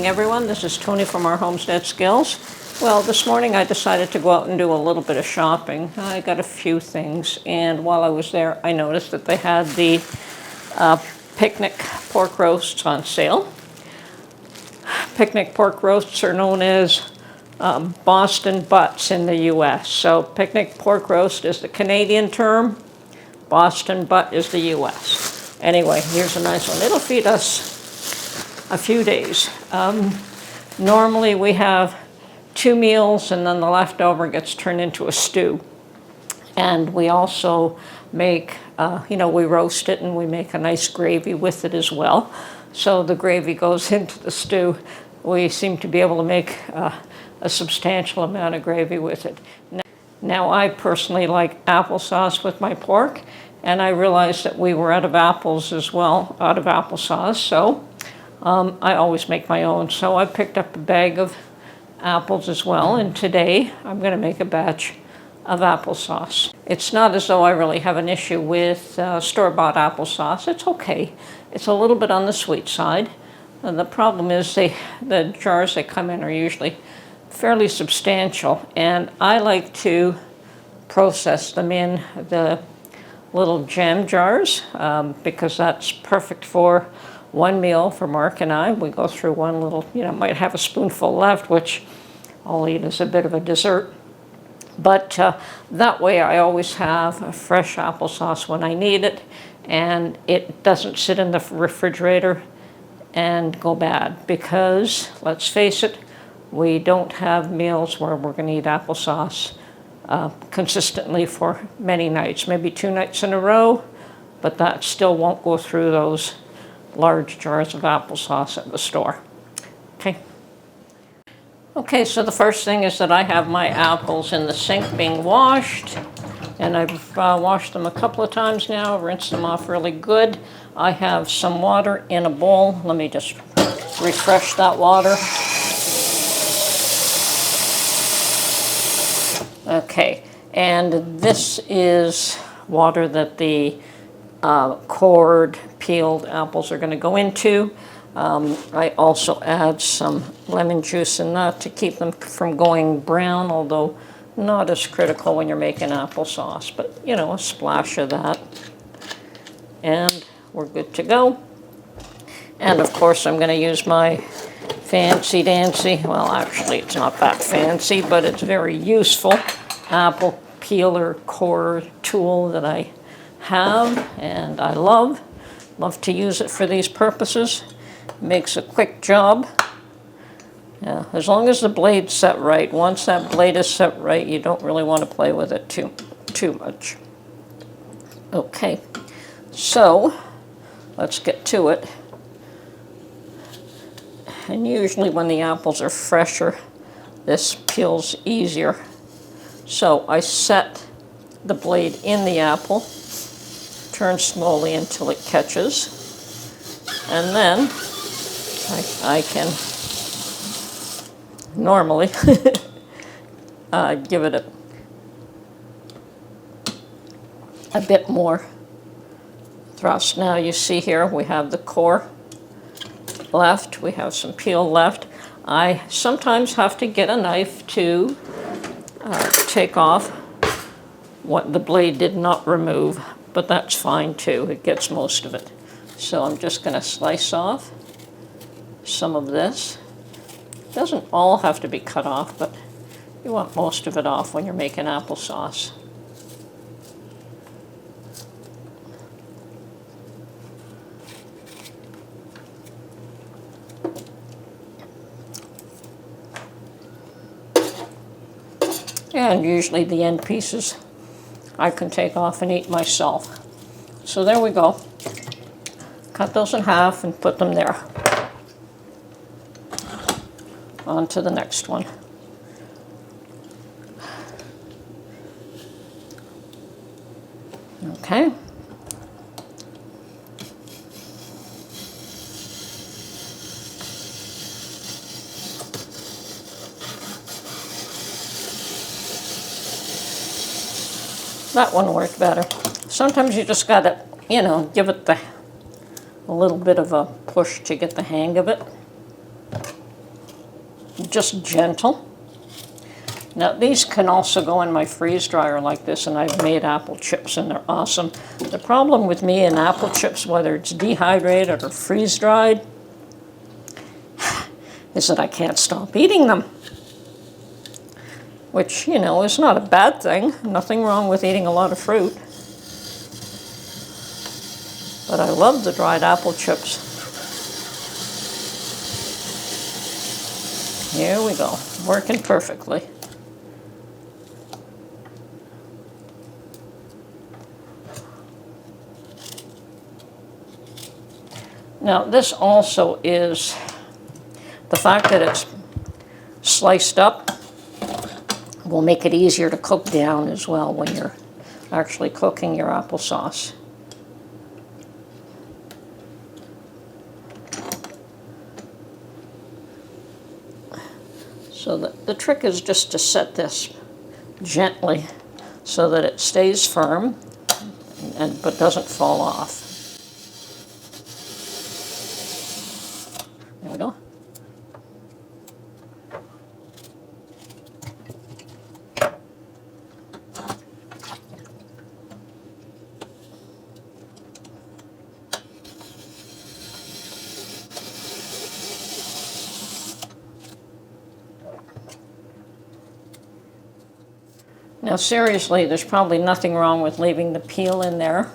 morning, everyone. This is Tony from our Homestead Skills. Well, this morning I decided to go out and do a little bit of shopping. I got a few things, and while I was there, I noticed that they had the picnic pork roasts on sale. Picnic pork roasts are known as Boston butts in the U.S. So picnic pork roast is the Canadian term. Boston butt is the U.S. Anyway, here's a nice one. It'll feed us a few days. Normally we have 2 meals and then the leftover gets turned into a stew. And we also make, we roast it and we make a nice gravy with it as well. So the gravy goes into the stew. We seem to be able to make a substantial amount of gravy with it. Now I personally like applesauce with my pork, and I realized that we were out of apples as well, out of applesauce, so I always make my own. So I picked up a bag of apples as well, and today I'm going to make a batch of applesauce. It's not as though I really have an issue with store-bought applesauce. It's okay. It's a little bit on the sweet side. And the problem is the jars they come in are usually fairly substantial, and I like to process them in the little jam jars because that's perfect for one meal for Mark and I. We go through one little, might have a spoonful left, which I'll eat as a bit of a dessert. But that way I always have a fresh applesauce when I need it, and it doesn't sit in the refrigerator and go bad, because let's face it, we don't have meals where we're going to eat applesauce consistently for many nights, maybe 2 nights in a row, but that still won't go through those large jars of applesauce at the store. Okay, so the first thing is that I have my apples in the sink being washed, and I've washed them a couple of times now, rinsed them off really good. I have some water in a bowl. Let me just refresh that water. Okay, and this is water that the cored, peeled apples are going to go into. I also add some lemon juice in that to keep them from going brown, although not as critical when you're making applesauce, but a splash of that. And we're good to go. And of course I'm going to use my fancy-dancy, well actually it's not that fancy, but it's very useful apple peeler core tool that I have and I love to use it for these purposes. Makes a quick job. Yeah, as long as the blade's set right. Once that blade is set right, you don't really want to play with it too much. Okay, so let's get to it. And usually when the apples are fresher, this peels easier. So I set the blade in the apple, turn slowly until it catches, and then I can normally give it a bit more thrust. Now you see here we have the core left, we have some peel left. I sometimes have to get a knife to take off what the blade did not remove, but that's fine too. It gets most of it. So I'm just going to slice off some of this. It doesn't all have to be cut off, but you want most of it off when you're making applesauce. And usually the end pieces I can take off and eat myself. So there we go. Cut those in half and put them there. On to the next one. Okay. That one worked better. Sometimes you just gotta, give it a little bit of a push to get the hang of it. just gentle. Now these can also go in my freeze dryer like this, and I've made apple chips and they're awesome. The problem with me and apple chips, whether it's dehydrated or freeze dried, is that I can't stop eating them. Which, you know, is not a bad thing. Nothing wrong with eating a lot of fruit. But I love the dried apple chips. Here we go, working perfectly. Now this also is, the fact that it's sliced up will make it easier to cook down as well when you're actually cooking your applesauce. So the trick is just to set this gently so that it stays firm but doesn't fall off. There we go. Now seriously, there's probably nothing wrong with leaving the peel in there.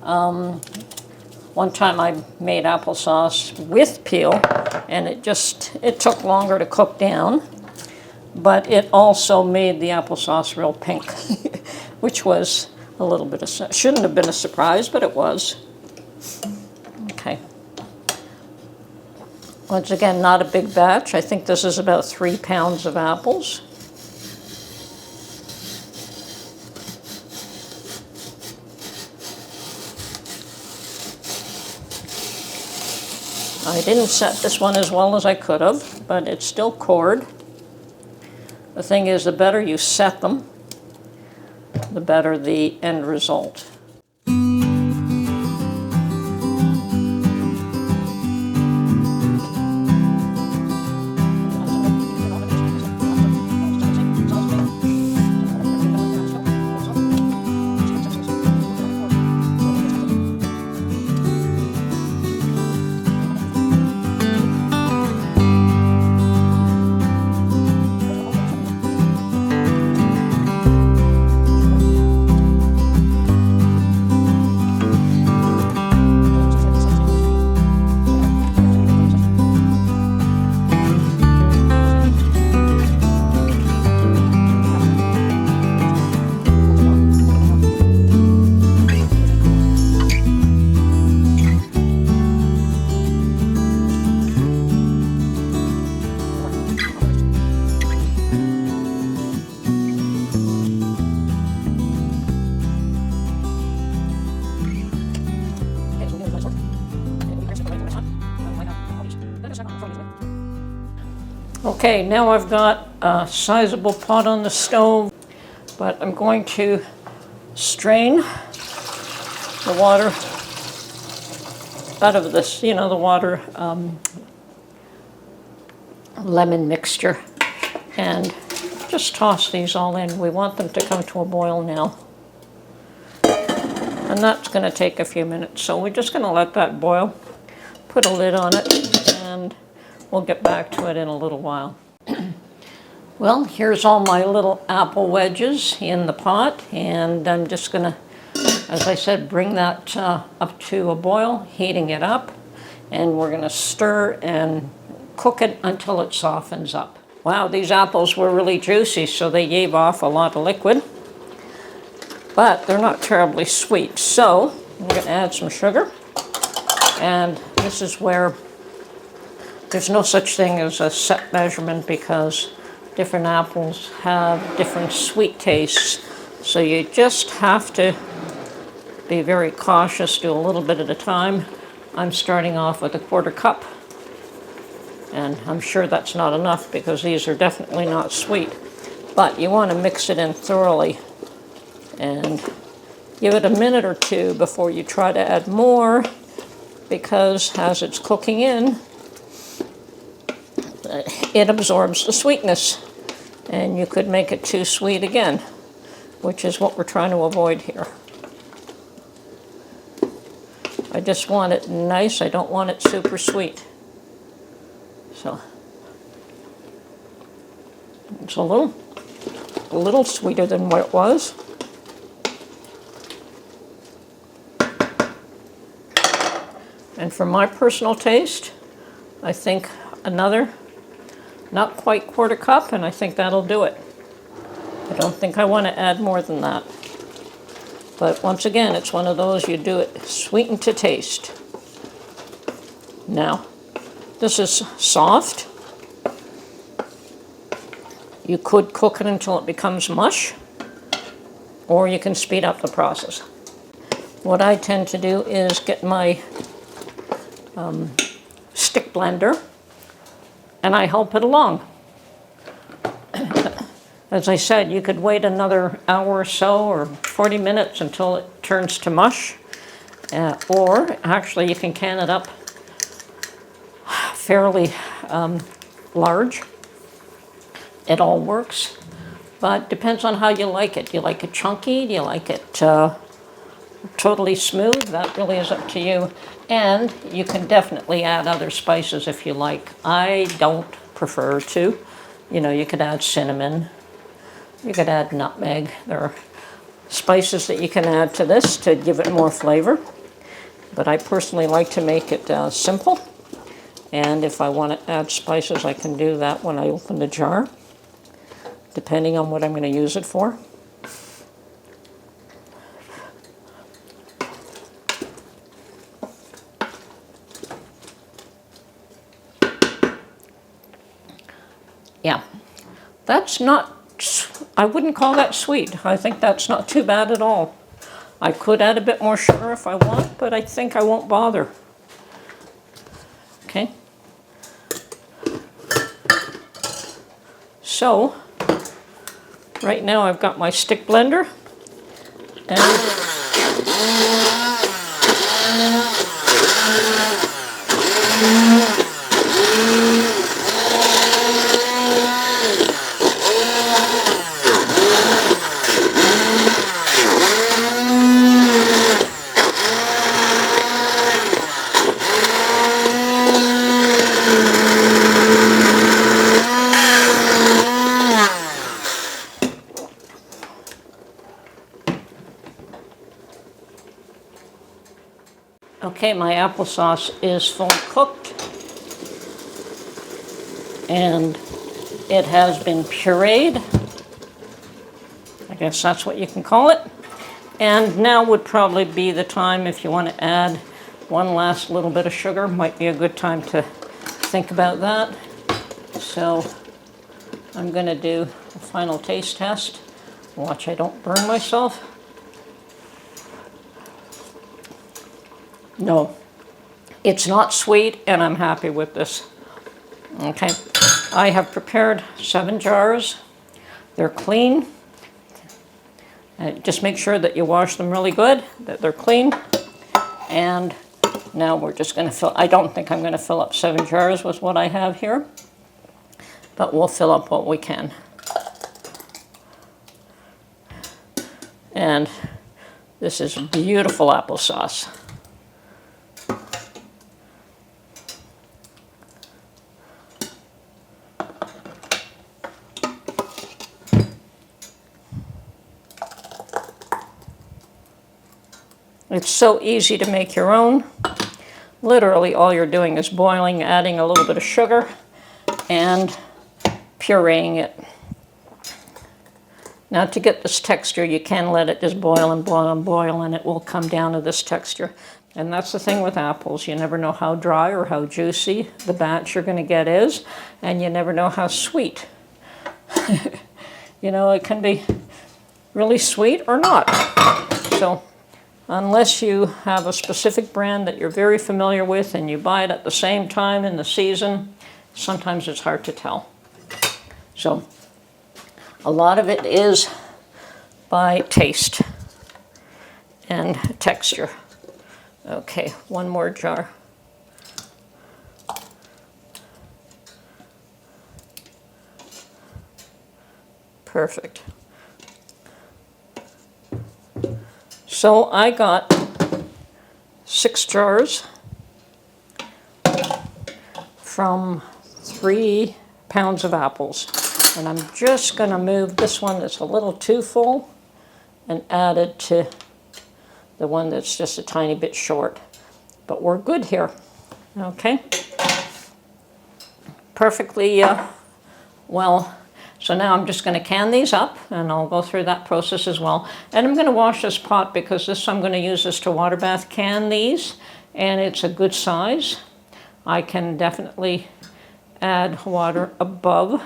One time I made applesauce with peel, and it took longer to cook down, but it also made the applesauce real pink, which was a little bit of, shouldn't have been a surprise, but it was. Okay. Once again, not a big batch. I think this is about 3 pounds of apples. I didn't set this one as well as I could have, but it's still cored. The thing is, the better you set them, the better the end result. Okay, now I've got a sizable pot on the stove, but I'm going to strain the water out of this, you know, the water lemon mixture, and just toss these all in. We want them to come to a boil now. And that's going to take a few minutes, so we're just going to let that boil, put a lid on it, and we'll get back to it in a little while. Well, here's all my little apple wedges in the pot, and I'm just going to, as I said, bring that up to a boil, heating it up, and we're going to stir and cook it until it softens up. Wow, these apples were really juicy, so they gave off a lot of liquid, but they're not terribly sweet. So I'm going to add some sugar, and this is where there's no such thing as a set measurement because different apples have different sweet tastes. So you just have to be very cautious, do a little bit at a time. I'm starting off with a 1/4 cup, and I'm sure that's not enough because these are definitely not sweet. But you want to mix it in thoroughly and give it a minute or two before you try to add more, because as it's cooking in, it absorbs the sweetness. And you could make it too sweet again, which is what we're trying to avoid here. I just want it nice. I don't want it super sweet. So it's a little sweeter than what it was. And for my personal taste, I think another, not quite quarter cup, and I think that'll do it. I don't think I want to add more than that. But once again, it's one of those, you do it sweetened to taste. Now, this is soft. You could cook it until it becomes mush, or you can speed up the process. What I tend to do is get my stick blender, and I help it along. As I said, you could wait another hour or so, or 40 minutes until it turns to mush, or actually you can can it up fairly large. It all works, but depends on how you like it. Do you like it chunky? Do you like it totally smooth? That really is up to you. And you can definitely add other spices if you like. I don't prefer to. You know, you could add cinnamon. You could add nutmeg. There are spices that you can add to this to give it more flavor. But I personally like to make it simple. And if I want to add spices, I can do that when I open the jar, depending on what I'm going to use it for. Yeah, that's not, I wouldn't call that sweet. I think that's not too bad at all. I could add a bit more sugar if I want, but I think I won't bother. Okay. So, right now I've got my stick blender, and okay, my applesauce is fully cooked, and it has been pureed. I guess that's what you can call it. And now would probably be the time, if you want to add one last little bit of sugar, might be a good time to think about that. So I'm going to do a final taste test. Watch I don't burn myself. No, it's not sweet, and I'm happy with this. Okay, I have prepared 7 jars. They're clean. Just make sure that you wash them really good, that they're clean. And now we're just going to fill, I don't think I'm going to fill up 7 jars with what I have here, but we'll fill up what we can. And this is beautiful applesauce. It's so easy to make your own. Literally all you're doing is boiling, adding a little bit of sugar, and pureeing it. Now to get this texture, you can let it just boil and boil and boil, and it will come down to this texture. And that's the thing with apples. You never know how dry or how juicy the batch you're going to get is, and you never know how sweet. You know, it can be really sweet or not. So unless you have a specific brand that you're very familiar with and you buy it at the same time in the season, sometimes it's hard to tell. So a lot of it is by taste and texture. Okay, one more jar. Perfect. So I got 6 jars from 3 pounds of apples. And I'm just going to move this one that's a little too full and add it to the one that's just a tiny bit short. But we're good here. Okay. Perfectly well. So now I'm just going to can these up, and I'll go through that process as well. And I'm going to wash this pot because I'm going to use this to water bath can these, and it's a good size. I can definitely add water above,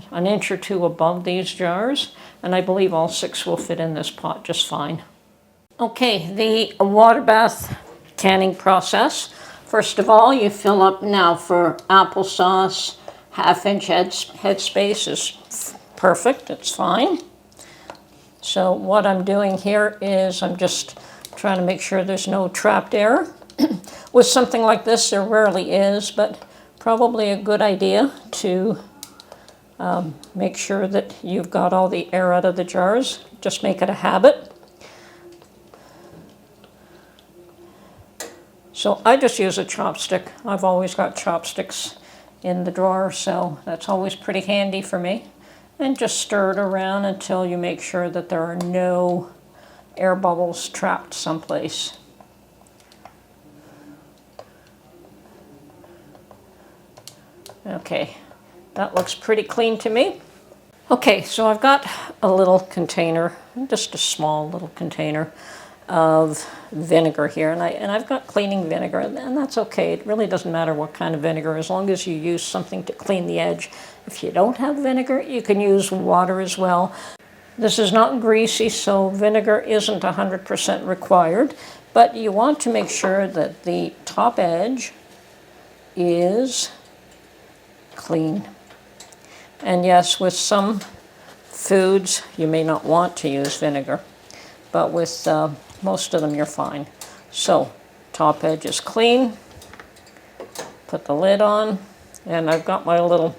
an inch or 2 above these jars, and I believe all 6 will fit in this pot just fine. Okay, the water bath canning process. First of all, you fill up now for applesauce. 1/2 inch head space is perfect, it's fine. So what I'm doing here is I'm just trying to make sure there's no trapped air. With something like this, there rarely is, but probably a good idea to make sure that you've got all the air out of the jars. Just make it a habit. So I just use a chopstick. I've always got chopsticks in the drawer, so that's always pretty handy for me. And just stir it around until you make sure that there are no air bubbles trapped someplace. Okay, that looks pretty clean to me. Okay, so I've got a little container, just a small little container of vinegar here, and I've got cleaning vinegar, and that's okay. It really doesn't matter what kind of vinegar, as long as you use something to clean the edge. If you don't have vinegar, you can use water as well. This is not greasy, so vinegar isn't 100% required, but you want to make sure that the top edge is clean. And yes, with some foods, you may not want to use vinegar, but with most of them you're fine. So top edge is clean. Put the lid on, and I've got my little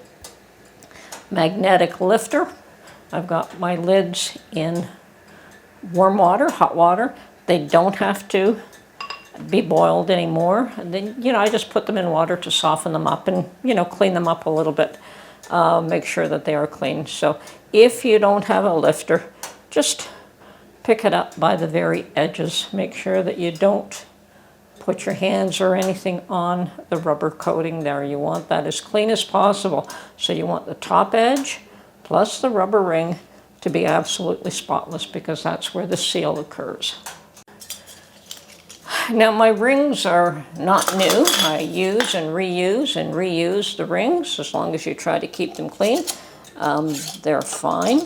magnetic lifter. I've got my lids in warm water, hot water. They don't have to be boiled anymore. And then, I just put them in water to soften them up and, clean them up a little bit. Make sure that they are clean. So if you don't have a lifter, just pick it up by the very edges. Make sure that you don't put your hands or anything on the rubber coating there. You want that as clean as possible. So you want the top edge plus the rubber ring to be absolutely spotless, because that's where the seal occurs. Now my rings are not new. I use and reuse the rings as long as you try to keep them clean. They're fine.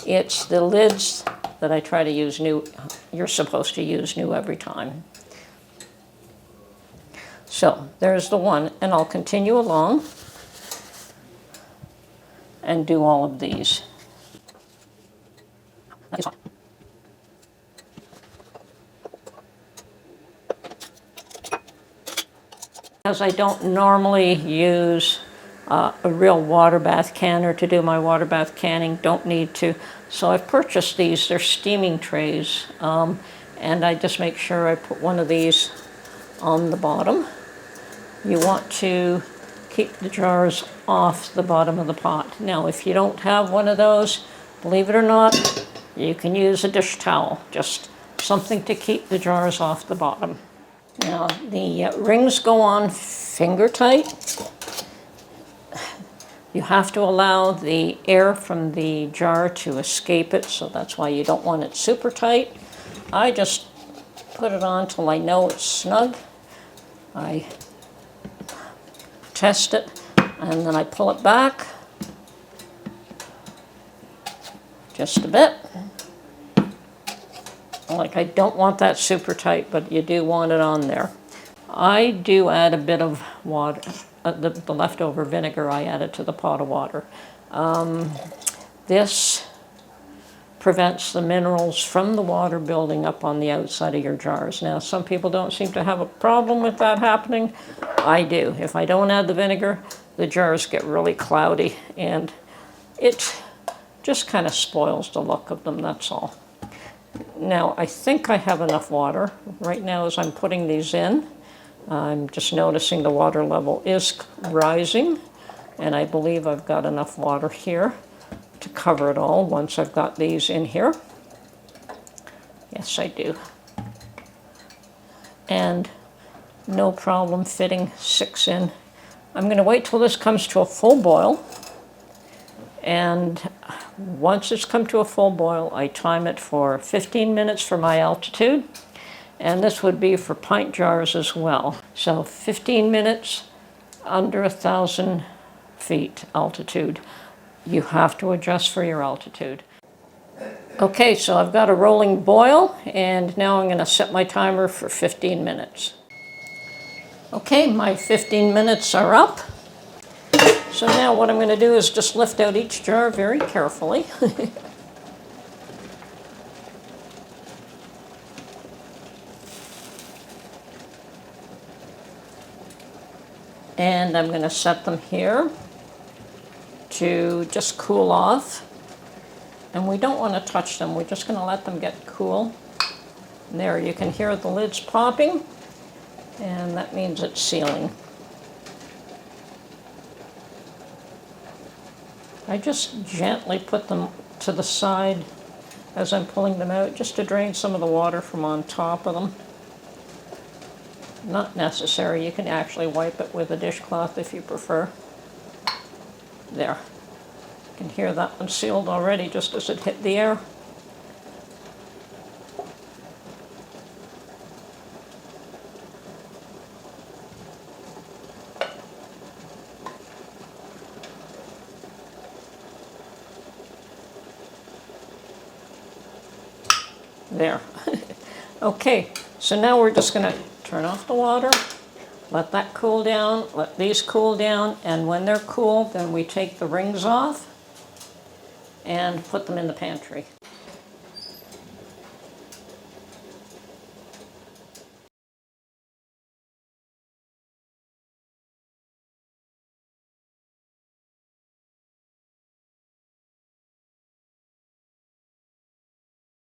It's the lids that I try to use new. You're supposed to use new every time. So there's the one, and I'll continue along and do all of these. As I don't normally use a real water bath canner to do my water bath canning, don't need to. So I've purchased these. They're steaming trays, and I just make sure I put one of these on the bottom. You want to keep the jars off the bottom of the pot. Now, if you don't have one of those, believe it or not, you can use a dish towel, just something to keep the jars off the bottom. Now, the rings go on finger tight. You have to allow the air from the jar to escape it, so that's why you don't want it super tight. I just put it on till I know it's snug. I test it, and then I pull it back just a bit. Like, I don't want that super tight, but you do want it on there. I do add a bit of water. The leftover vinegar, I added to the pot of water. This prevents the minerals from the water building up on the outside of your jars. Now, some people don't seem to have a problem with that happening. I do. If I don't add the vinegar, the jars get really cloudy, and It just kind of spoils the look of them, that's all. Now, I think I have enough water. Right now, as I'm putting these in, I'm just noticing the water level is rising, and I believe I've got enough water here to cover it all once I've got these in here. Yes, I do. And no problem fitting 6 in. I'm going to wait till this comes to a full boil, and once it's come to a full boil, I time it for 15 minutes for my altitude, and this would be for pint jars as well. So 15 minutes under 1,000 feet altitude. You have to adjust for your altitude. Okay, so I've got a rolling boil, and now I'm going to set my timer for 15 minutes. Okay, my 15 minutes are up. So now what I'm going to do is just lift out each jar very carefully. And I'm going to set them here to just cool off. And we don't want to touch them. We're just going to let them get cool. And there, you can hear the lids popping, and that means it's sealing. I just gently put them to the side as I'm pulling them out, just to drain some of the water from on top of them. Not necessary. You can actually wipe it with a dishcloth if you prefer. There. You can hear that one sealed already just as it hit the air. There. Okay, so now we're just going to turn off the water, let that cool down, let these cool down, and when they're cool, then we take the rings off and put them in the pantry.